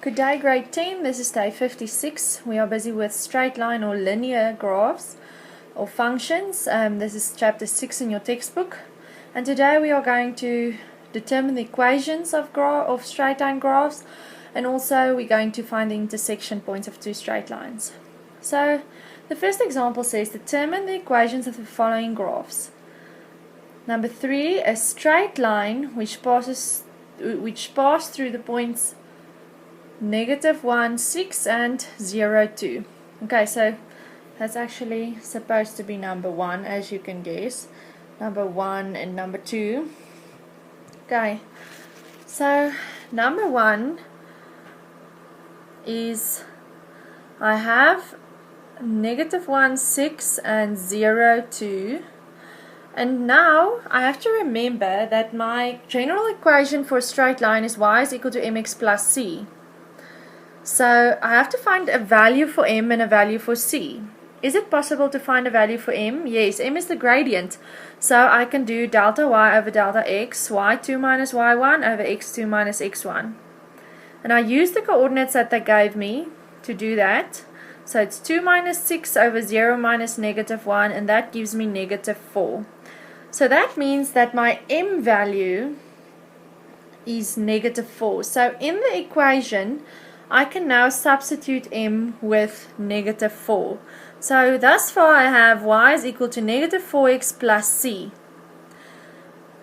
Good day, grade 10. This is day 56. We are busy with straight line or linear graphs or functions. This is chapter 6 in your textbook. And today we are going to determine the equations of straight line graphs, and also we're going to find the intersection points of two straight lines. So the first example says determine the equations of the following graphs. Number 3, a straight line which pass through the points -1, 6 and 0, 2. Okay, so that's actually supposed to be number 1, as you can guess. Number 1 and number 2. Okay, so number 1 is I have -1, 6 and 0, 2. And now I have to remember that my general equation for a straight line is y is equal to mx plus c. So I have to find a value for m and a value for c. Is it possible to find a value for m? Yes, m is the gradient. So I can do delta y over delta x, y2 minus y1 over x2 minus x1. And I use the coordinates that they gave me to do that. So it's 2 minus 6 over 0 minus -1, and that gives me -4. So that means that my m value is -4. So in the equation, I can now substitute m with -4. So thus far I have y is equal to -4x plus c.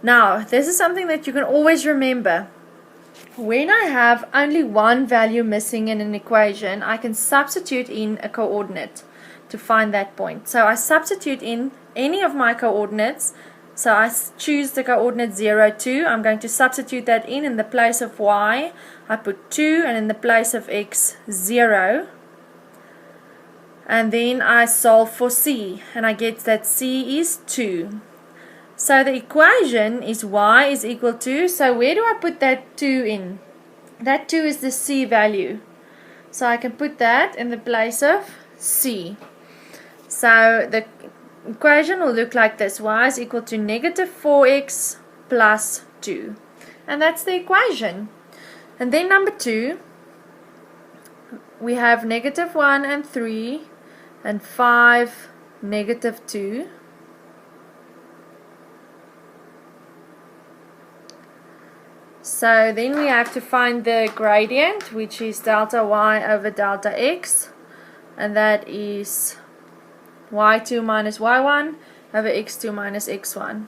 Now, this is something that you can always remember. When I have only one value missing in an equation, I can substitute in a coordinate to find that point. So I substitute in any of my coordinates. So I choose the coordinate 0, 2. I'm going to substitute that in the place of y. I put 2, and in the place of x, 0. And then I solve for c, and I get that c is 2. So the equation is y is equal to, so where do I put that 2 in? That 2 is the c value. So I can put that in the place of c. So the equation will look like this. Y is equal to -4x plus 2. And that's the equation. And then number 2, we have -1 and 3 and 5, -2. So then we have to find the gradient, which is delta y over delta x, and that is y2 minus y1 over x2 minus x1.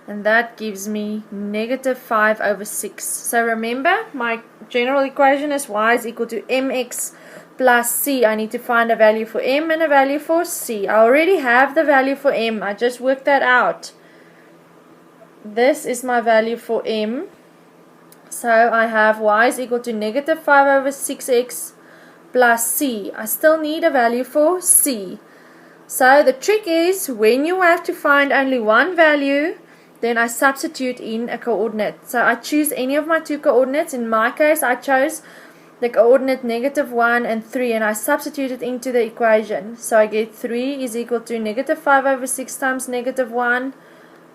And that gives me -5 over 6. So remember, my general equation is y is equal to mx plus c. I need to find a value for m and a value for c. I already have the value for m. I just worked that out. This is my value for m. So I have y is equal to -5 over 6x plus c. I still need a value for c. So the trick is, when you have to find only one value, then I substitute in a coordinate. So I choose any of my two coordinates. In my case, I chose the coordinate -1 and 3, and I substitute it into the equation. So I get 3 is equal to -5 over 6 times -1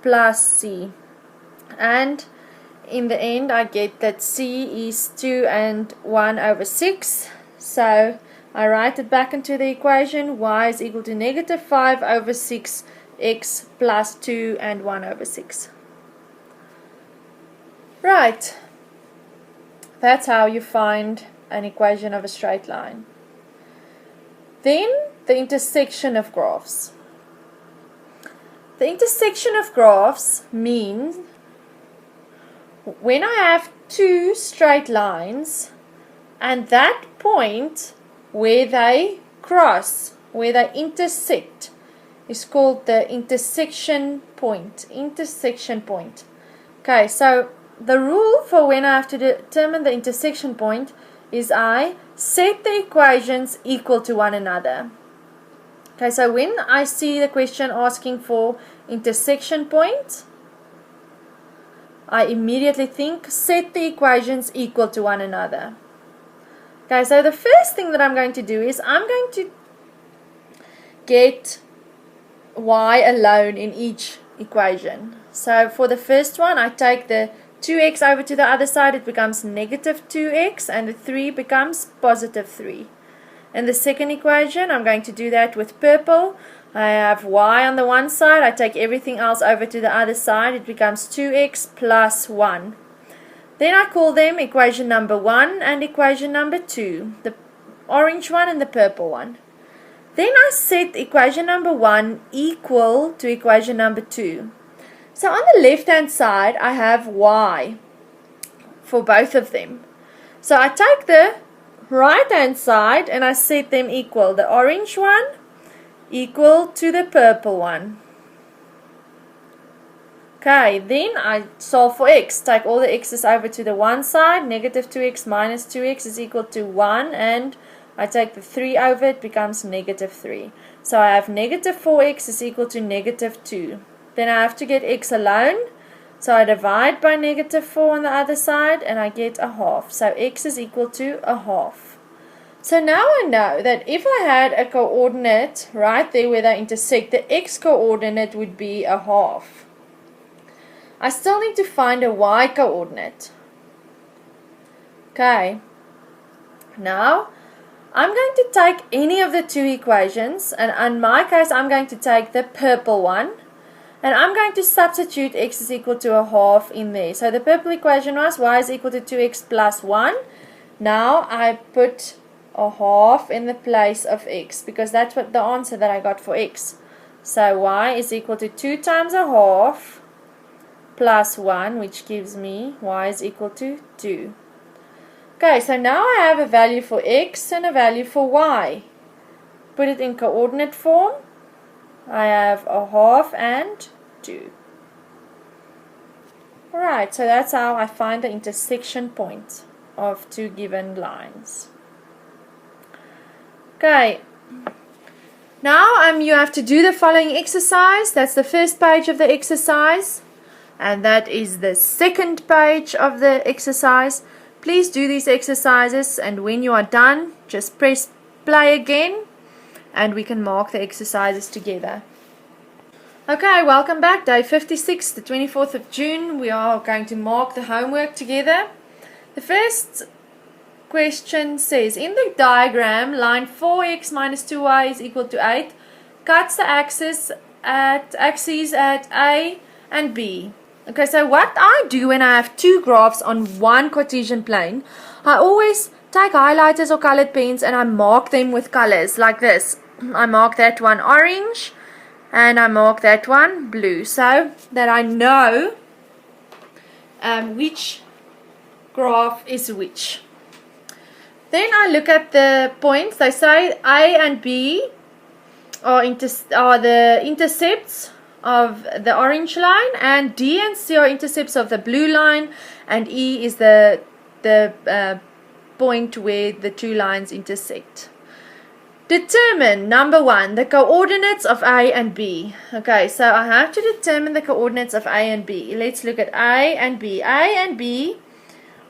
plus c. And in the end, I get that c is 2 and 1 over 6. So I write it back into the equation. Y is equal to -5 over 6 x plus 2 and 1 over 6. Right. That's how you find an equation of a straight line. Then the intersection of graphs. The intersection of graphs means when I have two straight lines, and that point where they cross, where they intersect, is called the intersection point. Intersection point. Okay, so the rule for when I have to determine the intersection point is I set the equations equal to one another. Okay, so when I see the question asking for intersection point, I immediately think set the equations equal to one another. Okay, so the first thing that I'm going to do is I'm going to get y alone in each equation. So for the first one, I take the 2x over to the other side, it becomes negative 2x, and the 3 becomes positive 3. In the second equation, I'm going to do that with purple. I have y on the one side, I take everything else over to the other side, it becomes 2x plus 1. Then I call them equation number 1 and equation number 2, the orange one and the purple one. Then I set equation number 1 equal to equation number 2. So on the left hand side, I have y for both of them. So I take the right hand side and I set them equal. The orange one equal to the purple one. Okay, then I solve for x. Take all the x's over to the one side. Negative 2x minus 2x is equal to 1, and I take the 3 over, it becomes negative 3. So I have negative 4x is equal to negative 2. Then I have to get x alone. So I divide by negative 4 on the other side, and I get a half. So x is equal to a half. So now I know that if I had a coordinate right there where they intersect, the x coordinate would be a half. I still need to find a y coordinate. Okay. Now, I'm going to take any of the two equations, and in my case, I'm going to take the purple one, and I'm going to substitute x is equal to a half in there. So the purple equation was y is equal to 2x plus 1. Now I put a half in the place of x, because that's what the answer that I got for x. So y is equal to 2 times a half plus 1, which gives me y is equal to 2. Okay, so now I have a value for x and a value for y. Put it in coordinate form. I have a half and 2. Alright, so that's how I find the intersection point of two given lines. Okay, now you have to do the following exercise. That's the first page of the exercise, and that is the second page of the exercise. Please do these exercises, and when you are done, just press play again, and we can mark the exercises together. Okay, welcome back. Day 56, the 24th of June. We are going to mark the homework together. The first question says, in the diagram, line 4x minus 2y is equal to 8 cuts the axes at A and B. Okay, so what I do when I have two graphs on one Cartesian plane, I always take highlighters or colored pens and I mark them with colors like this. I mark that one orange and I mark that one blue, so that I know which graph is which. Then I look at the points. They say A and B are the intercepts of the orange line, and D and C are intercepts of the blue line, and E is the point where the two lines intersect. Determine, number 1, the coordinates of A and B. Okay, so I have to determine the coordinates of A and B. Let's look at A and B. A and B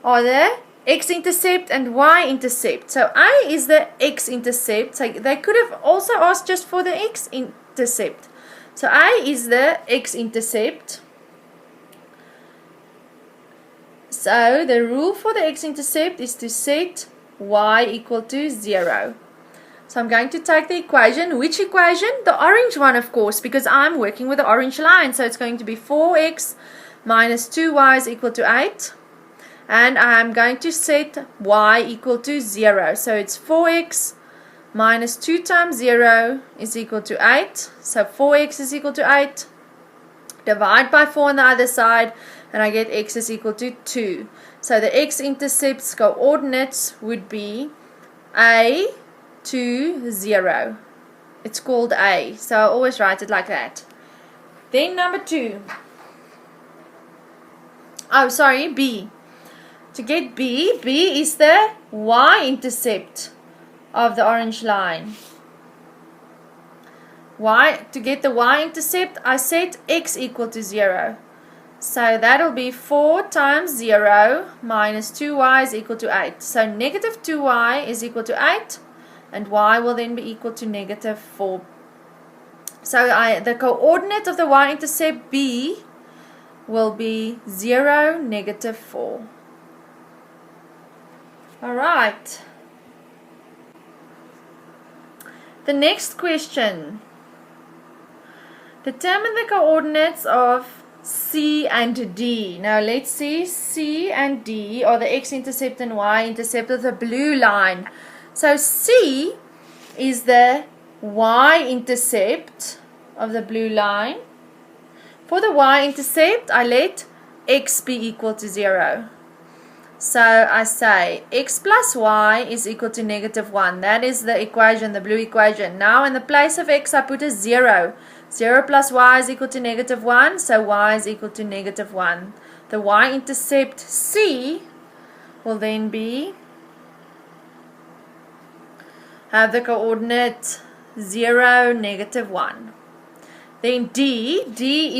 are the x-intercept and y-intercept. So A is the x-intercept. So they could have also asked just for the x-intercept. So A is the x-intercept. So the rule for the x-intercept is to set y equal to 0. So I'm going to take the equation. Which equation? The orange one, of course, because I'm working with the orange line. So it's going to be 4x minus 2y is equal to 8. And I'm going to set y equal to 0. So it's 4x minus 2 times 0 is equal to 8. So 4x is equal to 8. Divide by 4 on the other side, and I get x is equal to 2. So the x-intercepts coordinates would be A to 0. It's called A. So I always write it like that. Then number 2. Oh, sorry, B. To get B, B is the y-intercept of the orange line. To get the y-intercept, I set x equal to 0. So that'll be 4 times 0 minus 2y is equal to 8. So negative 2y is equal to 8, and y will then be equal to negative 4. So the coordinate of the y-intercept B will be 0, negative 4. Alright. The next question. Determine the coordinates of C and D. Now let's see, C and D are the x-intercept and y-intercept of the blue line. So C is the y-intercept of the blue line. For the y-intercept, I let x be equal to 0. So I say x plus y is equal to negative 1. That is the equation, the blue equation. Now in the place of x, I put a 0. 0 plus y is equal to negative 1, so y is equal to negative 1. The y-intercept C will then be, have the coordinate 0, negative 1. Then D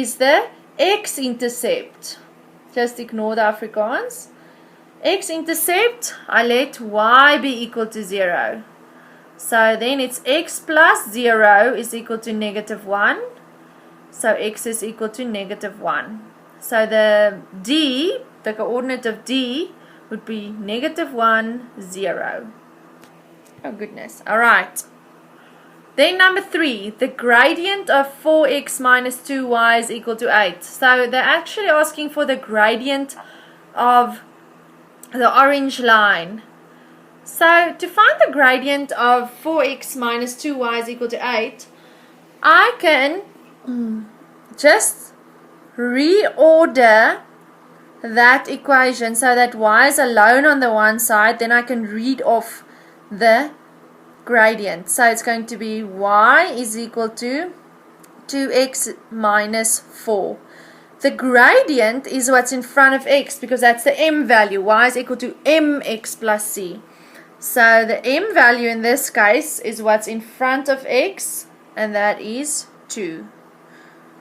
is the x-intercept. Just ignore the Afrikaans. X-intercept, I let y be equal to 0. So then it's x plus 0 is equal to negative 1. So x is equal to negative 1. So the D, the coordinate of D, would be negative 1, 0. Oh goodness. Alright. Then number 3, the gradient of 4x minus 2y is equal to 8. So they're actually asking for the gradient of the orange line. So to find the gradient of 4x minus 2y is equal to 8, I can just reorder that equation so that y is alone on the one side. Then I can read off the gradient. So it's going to be y is equal to 2x minus 4. The gradient is what's in front of x because that's the m value. Y is equal to mx plus c. So the m value in this case is what's in front of x, and that is 2.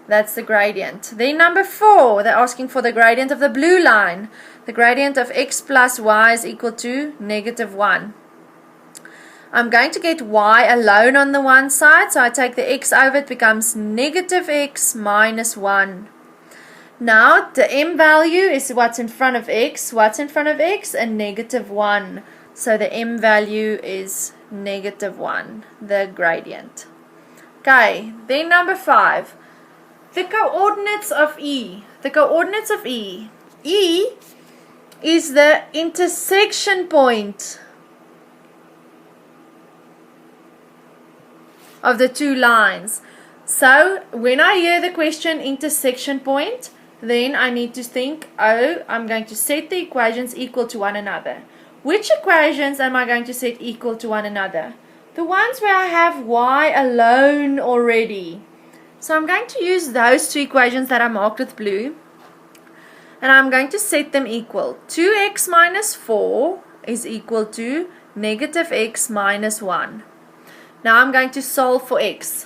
That's the gradient. Then number 4, they're asking for the gradient of the blue line. The gradient of x plus y is equal to negative 1. I'm going to get y alone on the one side, so I take the x over, it becomes negative x minus 1. Now the m value is what's in front of x. What's in front of x? A negative 1. So the m value is negative 1, the gradient. Okay, then number 5. The coordinates of E. The coordinates of E. E is the intersection point of the two lines. So when I hear the question intersection point, then I need to think, oh, I'm going to set the equations equal to one another. Which equations am I going to set equal to one another? The ones where I have y alone already. So I'm going to use those two equations that I marked with blue, and I'm going to set them equal. 2x minus 4 is equal to negative x minus 1. Now I'm going to solve for x.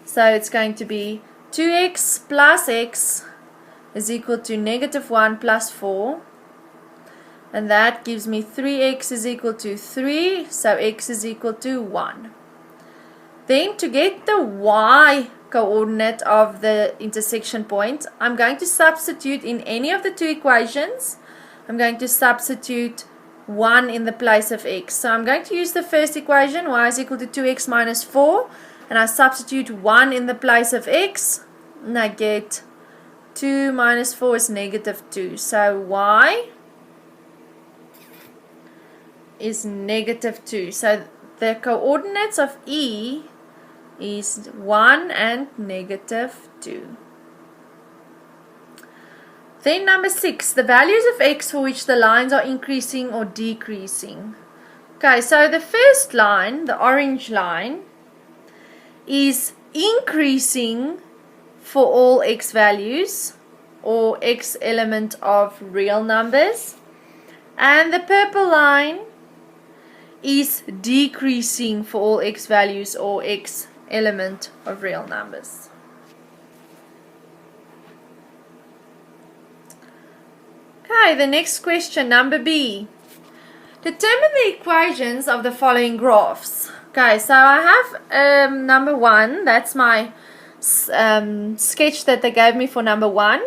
So it's going to be 2x plus x is equal to negative 1 plus 4. And that gives me 3x is equal to 3. So x is equal to 1. Then to get the y coordinate of the intersection point, I'm going to substitute in any of the two equations. I'm going to substitute 1 in the place of x. So I'm going to use the first equation, y is equal to 2x minus 4, and I substitute 1 in the place of x, and I get 2 minus 4 is negative 2. So y is negative 2. So the coordinates of E is 1 and negative 2. Then number 6, the values of x for which the lines are increasing or decreasing. Okay, so the first line, the orange line, is increasing for all x values or x element of real numbers. And the purple line is decreasing for all x values or x element of real numbers. Okay, the next question, number B. Determine the equations of the following graphs. Okay, so I have number 1, that's my sketch that they gave me for number 1.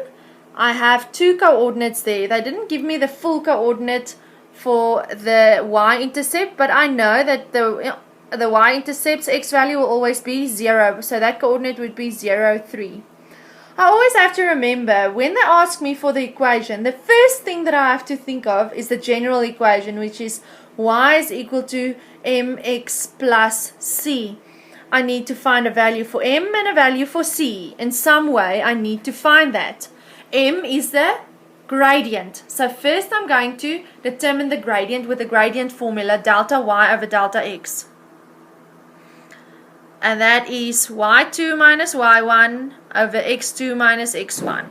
I have two coordinates there. They didn't give me the full coordinate for the y-intercept, but I know that the y-intercept's x value will always be 0, so that coordinate would be 0, 3. I always have to remember, when they ask me for the equation, the first thing that I have to think of is the general equation, which is y is equal to mx plus c. I need to find a value for m and a value for c. In some way, I need to find that. M is the gradient. So first I'm going to determine the gradient with the gradient formula, delta y over delta x. And that is y2 minus y1 over x2 minus x1.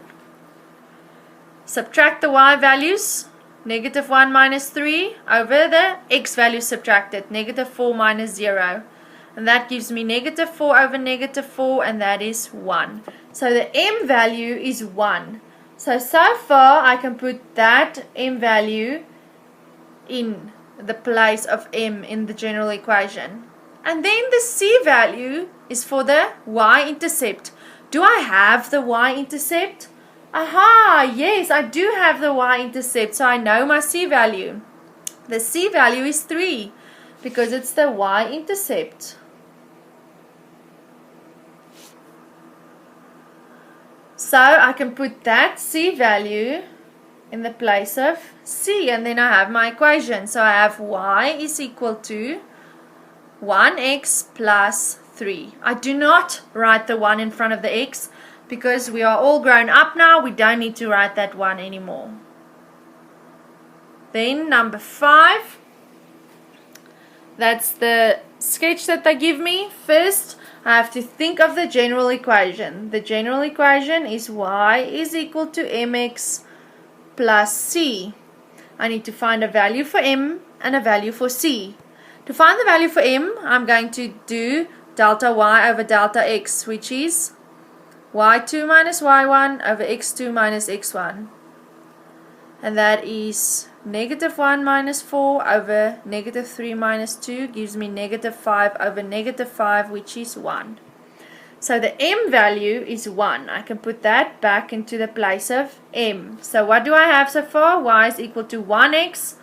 Subtract the y values, negative 1 minus 3 over the x value subtracted, negative 4 minus 0. And that gives me negative 4 over negative 4, and that is 1. So the m value is 1. So far I can put that m value in the place of m in the general equation. And then the c value is for the y-intercept. Do I have the y-intercept? Aha, yes, I do have the y-intercept, so I know my c value. The c value is 3 because it's the y-intercept. So I can put that c value in the place of c, and then I have my equation. So I have y is equal to 1x plus 3. I do not write the 1 in front of the x because we are all grown up now. We don't need to write that 1 anymore. Then number 5. That's the sketch that they give me. First, I have to think of the general equation. The general equation is y is equal to mx plus c. I need to find a value for m and a value for c. To find the value for m, I'm going to do delta y over delta x, which is y2 minus y1 over x2 minus x1. And that is negative 1 minus 4 over negative 3 minus 2 gives me negative 5 over negative 5, which is 1. So the m value is 1. I can put that back into the place of m. So what do I have so far? Y is equal to 1x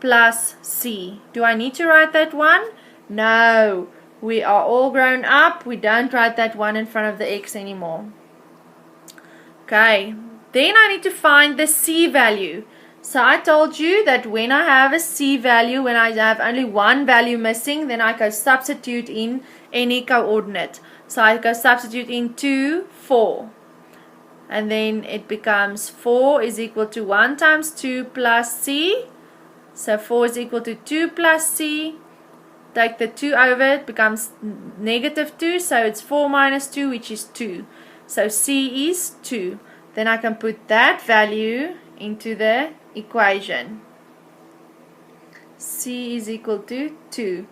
plus c. Do I need to write that 1? No. We are all grown up. We don't write that 1 in front of the x anymore. Okay. Then I need to find the c value. So I told you that when I have a c value, when I have only one value missing, then I go substitute in any coordinate. So I go substitute in 2, 4. And then it becomes 4 is equal to 1 times 2 plus c. So 4 is equal to 2 plus c. Take the 2 over, it becomes negative 2. So it's 4 minus 2, which is 2. So c is 2. Then I can put that value into the equation. C is equal to 2.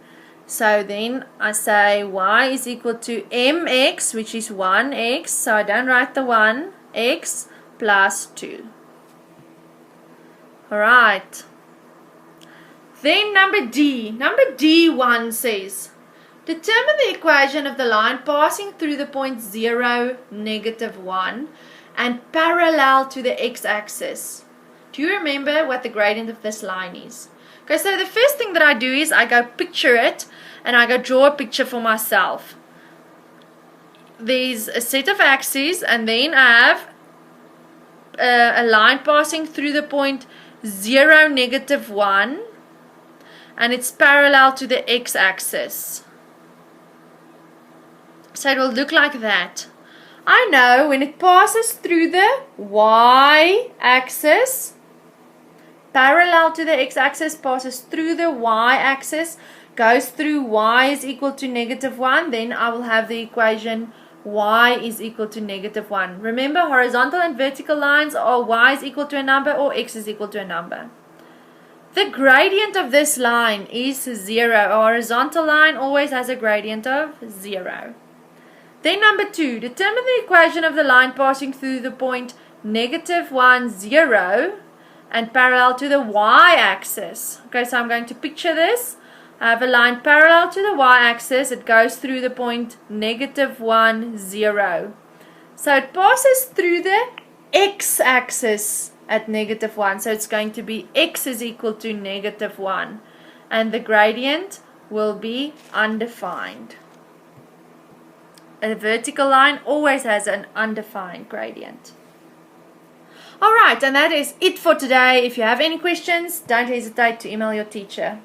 So then I say y is equal to mx, which is 1x. So I don't write the 1, x plus 2. Alright. Then number D. Number D1 says, determine the equation of the line passing through the point 0, negative 1 and parallel to the x-axis. Do you remember what the gradient of this line is? Okay, so the first thing that I do is I go picture it and I go draw a picture for myself. There's a set of axes and then I have a line passing through the point 0, negative 1 and it's parallel to the x-axis. So it will look like that. I know when it passes through the y-axis, parallel to the x-axis, passes through the y-axis, goes through y is equal to negative 1, then I will have the equation y is equal to negative 1. Remember, horizontal and vertical lines are y is equal to a number or x is equal to a number. The gradient of this line is 0. A horizontal line always has a gradient of 0. Then number 2, determine the equation of the line passing through the point negative 1, 0 and parallel to the y-axis. Okay, so I'm going to picture this. I have a line parallel to the y-axis. It goes through the point negative 1, 0. So it passes through the x-axis at -1. So it's going to be x is equal to -1. And the gradient will be undefined. A vertical line always has an undefined gradient. Alright, and that is it for today. If you have any questions, don't hesitate to email your teacher.